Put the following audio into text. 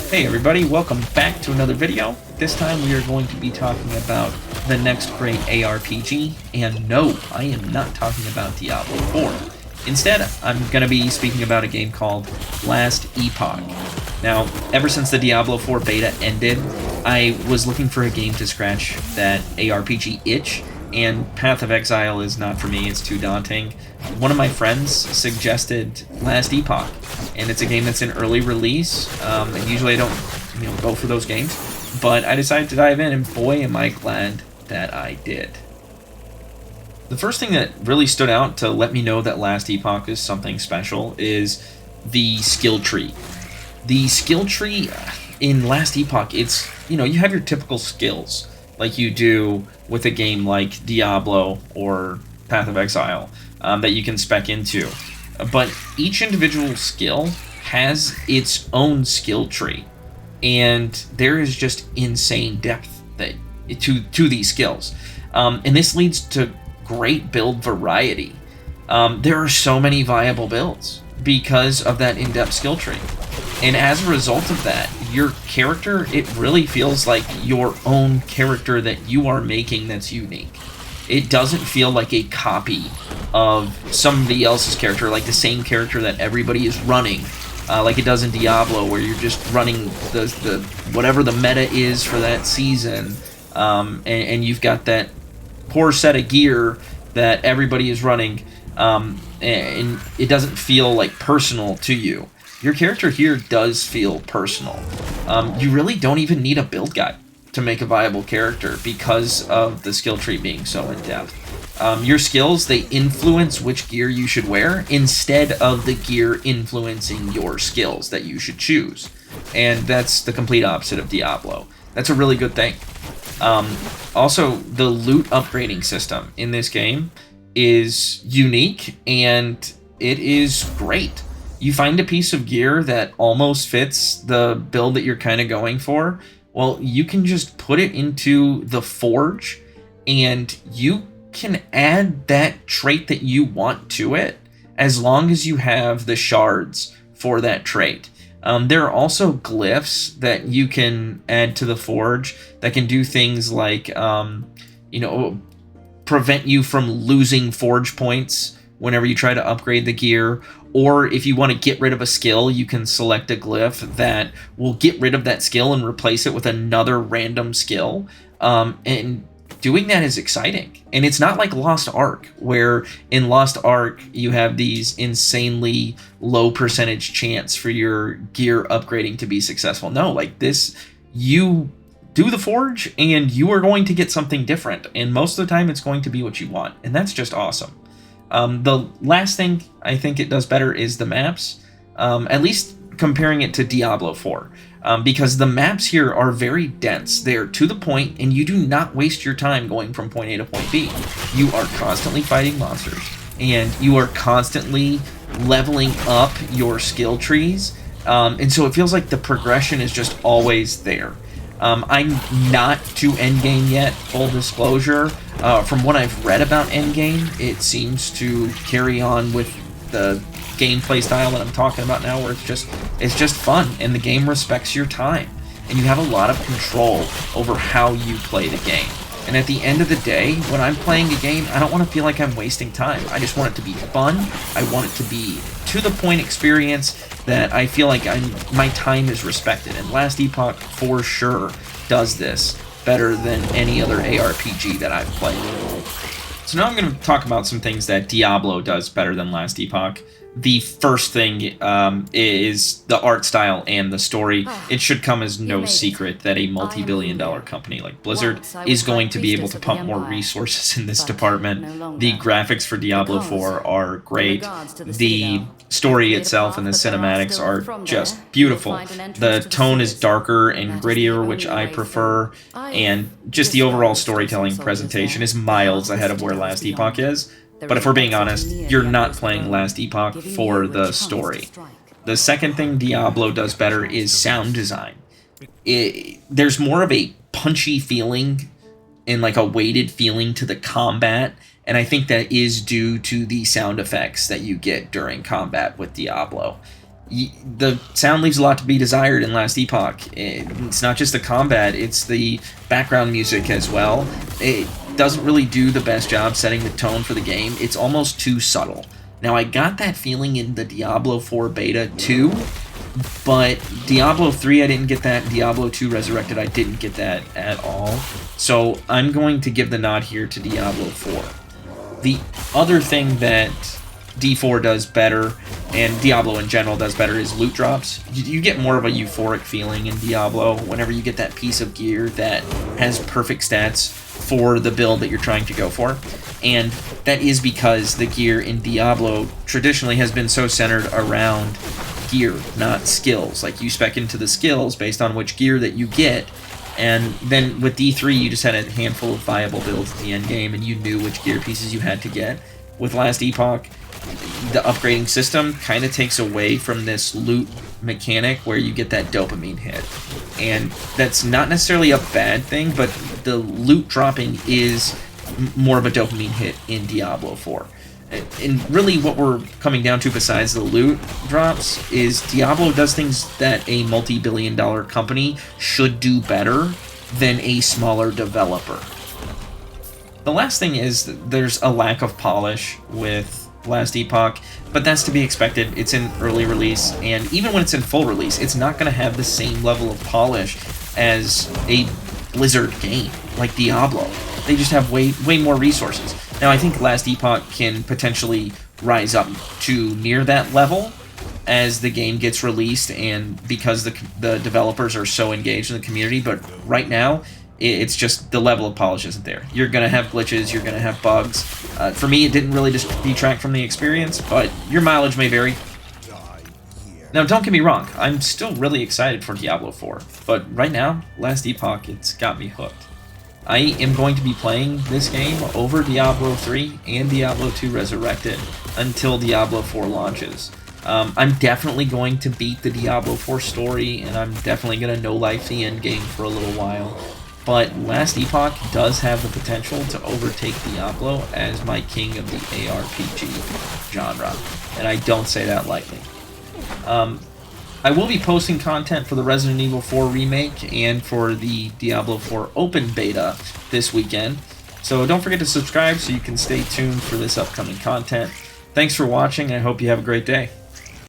Hey everybody, welcome back to another video. This time we are going to be talking about the next great ARPG, and no, I am not talking about Diablo 4. Instead, I'm going to be speaking about a game called Last Epoch. Now, ever since the Diablo 4 beta ended, I was looking for a game to scratch that ARPG itch, and Path of Exile is not for me, it's too daunting. One of my friends suggested Last Epoch, and it's a game that's in early release, and usually I don't go for those games, but I decided to dive in, and boy am I glad that I did. The first thing that really stood out to let me know that Last Epoch is something special is the skill tree. The skill tree in Last Epoch, it's, you have your typical skills, like you do with a game like Diablo or Path of Exile, that you can spec into. But each individual skill has its own skill tree, and there is just insane depth to these skills. And this leads to great build variety. There are so many viable builds because of that in-depth skill tree. And as a result of that, your character, it really feels like your own character that you are making that's unique. It doesn't feel like a copy of somebody else's character, like the same character that everybody is running, like it does in Diablo, where you're just running the whatever the meta is for that season, and you've got that poor set of gear that everybody is running, and it doesn't feel like personal to you. Your character here does feel personal. You really don't even need a build guide to make a viable character because of the skill tree being so in-depth. Your skills, they influence which gear you should wear instead of the gear influencing your skills that you should choose. And that's the complete opposite of Diablo. That's a really good thing. Also, the loot upgrading system in this game is unique and it is great. You find a piece of gear that almost fits the build that you're kind of going for, well, you can just put it into the forge and you can add that trait that you want to it as long as you have the shards for that trait. There are also glyphs that you can add to the forge that can do things like, prevent you from losing forge points whenever you try to upgrade the gear. Or if you want to get rid of a skill, you can select a glyph that will get rid of that skill and replace it with another random skill. And doing that is exciting. And it's not like Lost Ark, where in Lost Ark you have these insanely low percentage chance for your gear upgrading to be successful. No, like this, you do the forge and you are going to get something different. And most of the time it's going to be what you want. And that's just awesome. The last thing I think it does better is the maps, at least comparing it to Diablo 4, because the maps here are very dense. They're to the point, and you do not waste your time going from point A to point B. You are constantly fighting monsters, and you are constantly leveling up your skill trees, and so it feels like the progression is just always there. I'm not to endgame yet, full disclosure. From what I've read about endgame, it seems to carry on with the gameplay style that I'm talking about now, where it's just fun, and the game respects your time, and you have a lot of control over how you play the game. And at the end of the day, when I'm playing a game, I don't want to feel like I'm wasting time. I just want it to be fun. I want it to be to-the-point experience that I feel like my time is respected. And Last Epoch, for sure, does this better than any other ARPG that I've played. So now I'm going to talk about some things that Diablo does better than Last Epoch. The first thing is the art style and the story. It should come as no secret that a multi-billion-dollar company like Blizzard is going to be able to pump more resources in this department. The graphics for Diablo 4 are great. The story itself and the cinematics are just beautiful. The tone is darker and grittier, which I prefer, and just the overall storytelling presentation is miles ahead of where Last Epoch is. But if we're being honest, you're not playing Last Epoch for the story. The second thing Diablo does better is sound design. There's more of a punchy feeling and like a weighted feeling to the combat, and I think that is due to the sound effects that you get during combat with Diablo. The sound leaves a lot to be desired in Last Epoch. It's not just the combat, it's the background music as well. It doesn't really do the best job setting the tone for the game. It's almost too subtle. Now, I got that feeling in the Diablo 4 beta too, but Diablo 3 I didn't get that, Diablo 2 Resurrected I didn't get that at all. So I'm going to give the nod here to Diablo 4. The other thing that D4 does better, and Diablo in general does better, is loot drops. You get more of a euphoric feeling in Diablo whenever you get that piece of gear that has perfect stats for the build that you're trying to go for. And that is because the gear in Diablo traditionally has been so centered around gear, not skills. Like, you spec into the skills based on which gear that you get, and then with D3 you just had a handful of viable builds at the end game, and you knew which gear pieces you had to get. With Last Epoch, the upgrading system kind of takes away from this loot mechanic where you get that dopamine hit. And that's not necessarily a bad thing, but the loot dropping is more of a dopamine hit in Diablo 4. And really what we're coming down to, besides the loot drops, is Diablo does things that a multi-billion-dollar company should do better than a smaller developer. The last thing is that there's a lack of polish with Last Epoch, but that's to be expected. It's in early release, and even when it's in full release, it's not going to have the same level of polish as a Blizzard game like Diablo. They just have way more resources. Now, I think Last Epoch can potentially rise up to near that level as the game gets released, and because the developers are so engaged in the community, but right now, it's just the level of polish isn't there. You're going to have glitches, you're going to have bugs. For me, it didn't really detract from the experience, but your mileage may vary. Now, don't get me wrong, I'm still really excited for Diablo 4, but right now, Last Epoch, it's got me hooked. I am going to be playing this game over Diablo 3 and Diablo 2 Resurrected until Diablo 4 launches. I'm definitely going to beat the Diablo 4 story, and I'm definitely going to no-life the end game for a little while. But Last Epoch does have the potential to overtake Diablo as my king of the ARPG genre, and I don't say that lightly. I will be posting content for the Resident Evil 4 remake and for the Diablo 4 open beta this weekend, so don't forget to subscribe so you can stay tuned for this upcoming content. Thanks for watching, and I hope you have a great day.